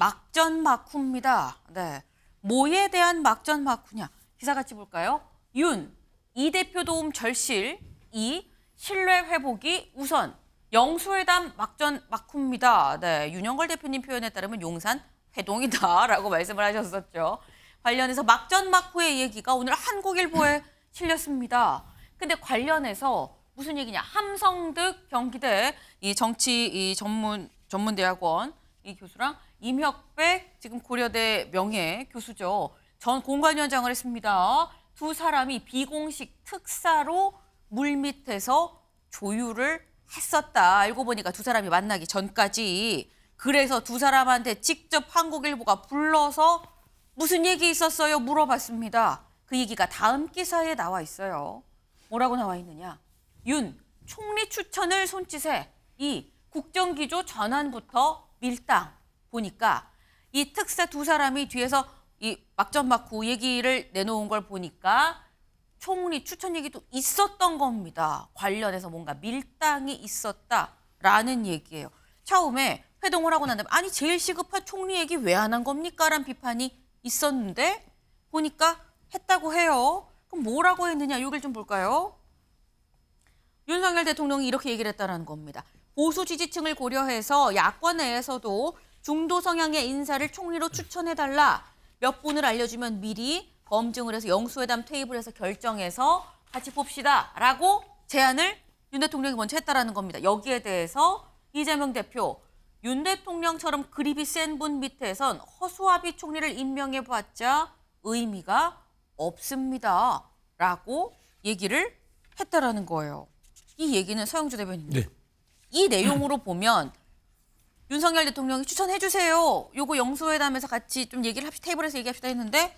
막전막후입니다. 네. 뭐에 대한 막전막후냐? 기사 같이 볼까요? 윤, 이 대표 도움 절실, 이 신뢰 회복이 우선. 영수회담 막전막후입니다. 네, 윤영걸 대표님 표현에 따르면 용산 회동이다라고 말씀을 하셨었죠. 관련해서 막전막후의 얘기가 오늘 한국일보에 실렸습니다. 근데 관련해서 무슨 얘기냐? 함성득 경기대 이 정치 전문대학원 이 교수랑 임혁백 지금 고려대 명예 교수죠. 전 공관위원장을 했습니다. 두 사람이 비공식 특사로 물밑에서 조율을 했었다. 알고 보니까 두 사람이 만나기 전까지. 그래서 두 사람한테 직접 한국일보가 불러서 무슨 얘기 있었어요? 물어봤습니다. 그 얘기가 다음 기사에 나와 있어요. 뭐라고 나와 있느냐? 윤, 총리 추천을 손짓해. 이 국정기조 전환부터 밀당. 보니까 이 특사 두 사람이 뒤에서 이 막전막후 얘기를 내놓은 걸 보니까 총리 추천 얘기도 있었던 겁니다. 관련해서 뭔가 밀당이 있었다라는 얘기예요. 처음에 회동을 하고 난 다음에 아니 제일 시급한 총리 얘기 왜 안 한 겁니까? 라는 비판이 있었는데 보니까 했다고 해요. 그럼 뭐라고 했느냐? 여기를 좀 볼까요? 윤석열 대통령이 이렇게 얘기를 했다는 겁니다. 보수 지지층을 고려해서 야권 내에서도 중도 성향의 인사를 총리로 추천해달라. 몇 분을 알려주면 미리 검증을 해서 영수회담 테이블에서 결정해서 같이 봅시다. 라고 제안을 윤 대통령이 먼저 했다라는 겁니다. 여기에 대해서 이재명 대표, 윤 대통령처럼 그립이 센 분 밑에선 허수아비 총리를 임명해봤자 의미가 없습니다. 라고 얘기를 했다라는 거예요. 이 얘기는 서영주 대변인님. 네. 이 내용으로 보면 윤석열 대통령이 추천해주세요. 요거 영수회담에서 같이 좀 얘기를 합시다. 테이블에서 얘기합시다 했는데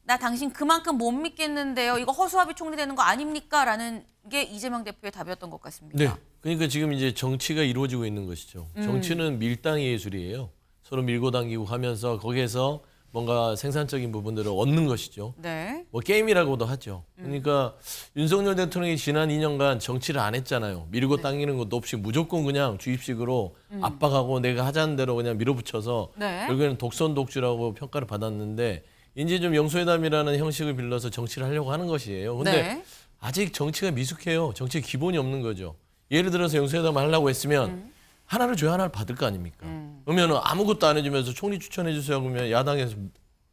나 당신 그만큼 못 믿겠는데요. 이거 허수아비 총리 되는 거 아닙니까? 라는 게 이재명 대표의 답이었던 것 같습니다. 네. 그러니까 지금 이제 정치가 이루어지고 있는 것이죠. 정치는 밀당의 예술이에요. 서로 밀고 당기고 하면서 거기에서 뭔가 생산적인 부분들을 얻는 것이죠. 네. 뭐 게임이라고도 하죠. 그러니까 윤석열 대통령이 지난 2년간 정치를 안 했잖아요. 밀고 당기는 것도 없이 무조건 그냥 주입식으로 압박하고 내가 하자는 대로 그냥 밀어붙여서 네. 결국에는 독선독주라고 평가를 받았는데 이제 좀 영수회담이라는 형식을 빌려서 정치를 하려고 하는 것이에요. 근데 네. 아직 정치가 미숙해요. 정치의 기본이 없는 거죠. 예를 들어서 영수회담을 하려고 했으면 하나를 줘야 하나를 받을 거 아닙니까? 그러면 아무것도 안 해주면서 총리 추천해 주세요. 그러면 야당에서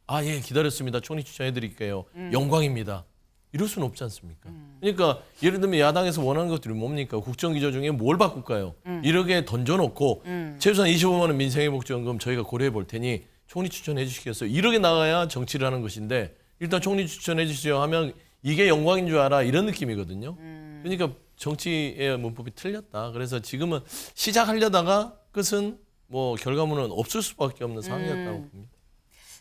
아, 예, 기다렸습니다. 총리 추천해 드릴게요. 영광입니다. 이럴 수는 없지 않습니까? 그러니까 예를 들면 야당에서 원하는 것들이 뭡니까? 국정기조 중에 뭘 바꿀까요? 1억에 던져놓고 최소한 25만 원 민생회복지원금 저희가 고려해 볼 테니 총리 추천해 주시겠어요? 1억에 나가야 정치를 하는 것인데 일단 총리 추천해 주시죠 하면 이게 영광인 줄 알아 이런 느낌이거든요. 그러니까 정치의 문법이 틀렸다. 그래서 지금은 시작하려다가 끝은 뭐 결과물은 없을 수밖에 없는 상황이었다고 봅니다.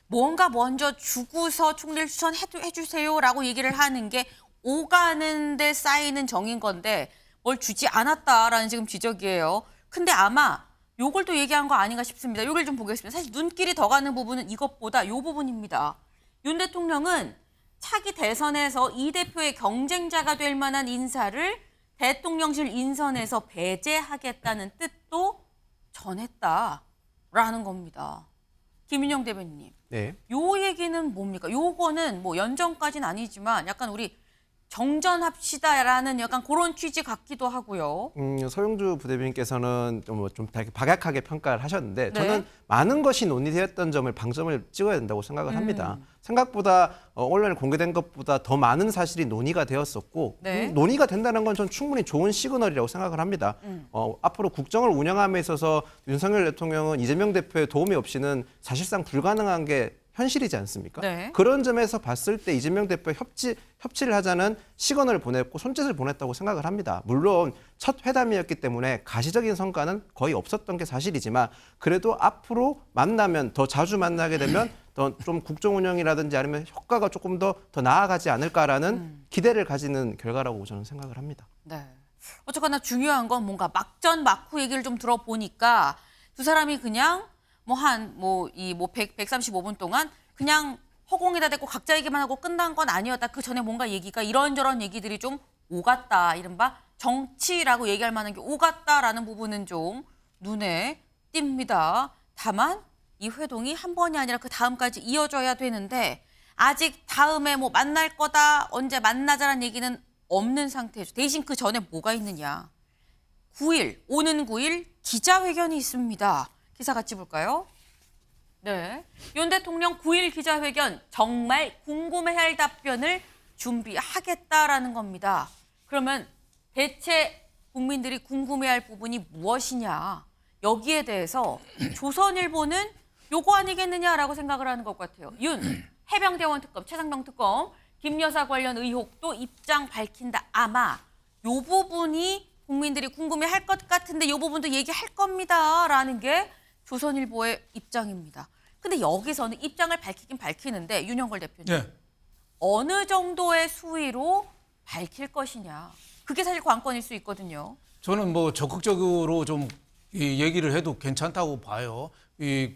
뭔가 먼저 주고서 총리를 추천해주세요라고 얘기를 하는 게 오가는데 쌓이는 정인 건데 뭘 주지 않았다라는 지금 지적이에요. 근데 아마 요걸 또 얘기한 거 아닌가 싶습니다. 요걸 좀 보겠습니다. 사실 눈길이 더 가는 부분은 이것보다 요 부분입니다. 윤 대통령은 차기 대선에서 이 대표의 경쟁자가 될 만한 인사를 대통령실 인선에서 배제하겠다는 뜻도 전했다라는 겁니다. 김윤영 대변인님. 네. 요 얘기는 뭡니까? 요거는 뭐 연정까지는 아니지만 약간 우리 정전합시다라는 약간 그런 취지 같기도 하고요. 서영주 부대변인께서는 좀 되게 박약하게 평가를 하셨는데 네. 저는 많은 것이 논의되었던 점을 방점을 찍어야 된다고 생각을 합니다. 생각보다 언론에 공개된 것보다 더 많은 사실이 논의가 되었었고 네. 논의가 된다는 건 전 충분히 좋은 시그널이라고 생각을 합니다. 앞으로 국정을 운영함에 있어서 윤석열 대통령은 이재명 대표의 도움이 없이는 사실상 불가능한 게 현실이지 않습니까? 네. 그런 점에서 봤을 때 이재명 대표 협치를 하자는 시그널을 보냈고 손짓을 보냈다고 생각을 합니다. 물론 첫 회담이었기 때문에 가시적인 성과는 거의 없었던 게 사실이지만 그래도 앞으로 만나면 더 자주 만나게 되면 더 좀 국정 운영이라든지 아니면 효과가 조금 더 나아가지 않을까라는 기대를 가지는 결과라고 저는 생각을 합니다. 네. 어쨌거나 중요한 건 뭔가 막전 막후 얘기를 좀 들어보니까 두 사람이 그냥 135분 동안 그냥 허공에다 대고 각자 얘기만 하고 끝난 건 아니었다. 그 전에 뭔가 얘기가 이런저런 얘기들이 좀 오갔다. 이른바 정치라고 얘기할 만한 게 오갔다라는 부분은 좀 눈에 띕니다. 다만 이 회동이 한 번이 아니라 그 다음까지 이어져야 되는데 아직 다음에 뭐 만날 거다, 언제 만나자라는 얘기는 없는 상태죠. 대신 그 전에 뭐가 있느냐. 9일, 오는 9일 기자회견이 있습니다. 기사 같이 볼까요? 네. 윤 대통령 9일 기자회견 정말 궁금해할 답변을 준비하겠다라는 겁니다. 그러면 대체 국민들이 궁금해할 부분이 무엇이냐. 여기에 대해서 조선일보는 요거 아니겠느냐라고 생각을 하는 것 같아요. 윤 해병대원 특검, 최상병 특검, 김 여사 관련 의혹도 입장 밝힌다. 아마 요 부분이 국민들이 궁금해할 것 같은데 요 부분도 얘기할 겁니다라는 게 조선일보의 입장입니다. 근데 여기서는 입장을 밝히긴 밝히는데 윤영걸 대표님 네. 어느 정도의 수위로 밝힐 것이냐. 그게 사실 관건일 수 있거든요. 저는 뭐 적극적으로 좀 이 얘기를 해도 괜찮다고 봐요. 이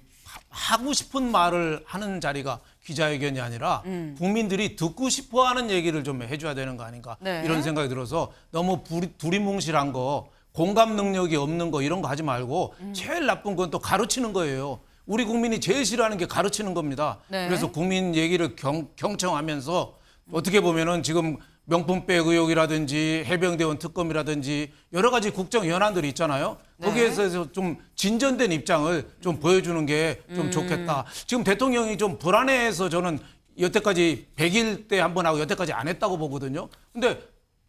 하고 싶은 말을 하는 자리가 기자회견이 아니라 국민들이 듣고 싶어하는 얘기를 좀 해줘야 되는 거 아닌가 네. 이런 생각이 들어서 너무 두리뭉실한 거, 공감 능력이 없는 거 이런 거 하지 말고 제일 나쁜 건 또 가르치는 거예요. 우리 국민이 제일 싫어하는 게 가르치는 겁니다. 네. 그래서 국민 얘기를 경청하면서 어떻게 보면은 지금 명품백 의혹이라든지 해병대원 특검이라든지 여러 가지 국정 현안들이 있잖아요. 네. 거기에서 좀 진전된 입장을 좀 보여주는 게 좀 좋겠다. 지금 대통령이 좀 불안해해서 저는 여태까지 100일 때 한 번 하고 여태까지 안 했다고 보거든요. 근데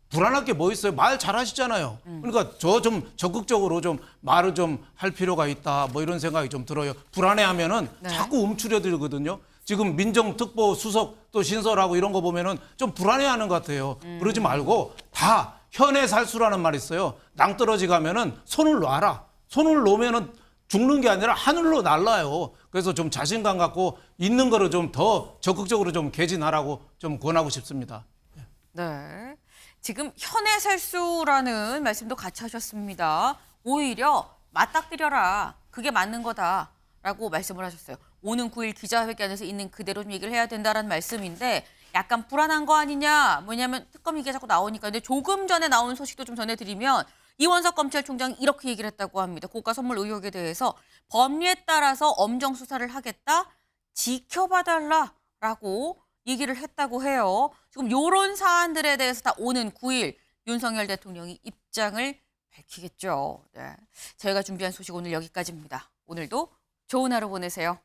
불안할 게 뭐 있어요? 말 잘하시잖아요. 그러니까 저 좀 적극적으로 좀 말을 좀 할 필요가 있다. 뭐 이런 생각이 좀 들어요. 불안해하면은 네. 자꾸 움츠려들거든요. 지금 민정특보 수석 또 신설하고 이런 거 보면은 좀 불안해하는 것 같아요. 그러지 말고 다 현의 살수라는 말이 있어요. 낭떠러지 가면은 손을 놔라. 손을 놓으면은 죽는 게 아니라 하늘로 날라요. 그래서 좀 자신감 갖고 있는 거를 좀 더 적극적으로 좀 개진하라고 좀 권하고 싶습니다. 네. 지금 현의 살수라는 말씀도 같이 하셨습니다. 오히려 맞닥뜨려라. 그게 맞는 거다라고 말씀을 하셨어요. 오는 9일 기자회견에서 있는 그대로 좀 얘기를 해야 된다라는 말씀인데 약간 불안한 거 아니냐. 뭐냐면 특검 얘기가 자꾸 나오니까. 근데 조금 전에 나온 소식도 좀 전해드리면 이원석 검찰총장이 이렇게 얘기를 했다고 합니다. 고가 선물 의혹에 대해서 법리에 따라서 엄정 수사를 하겠다. 지켜봐달라라고 얘기를 했다고 해요. 지금 이런 사안들에 대해서 다 오는 9일 윤석열 대통령이 입장을 밝히겠죠. 네. 저희가 준비한 소식 오늘 여기까지입니다. 오늘도 좋은 하루 보내세요.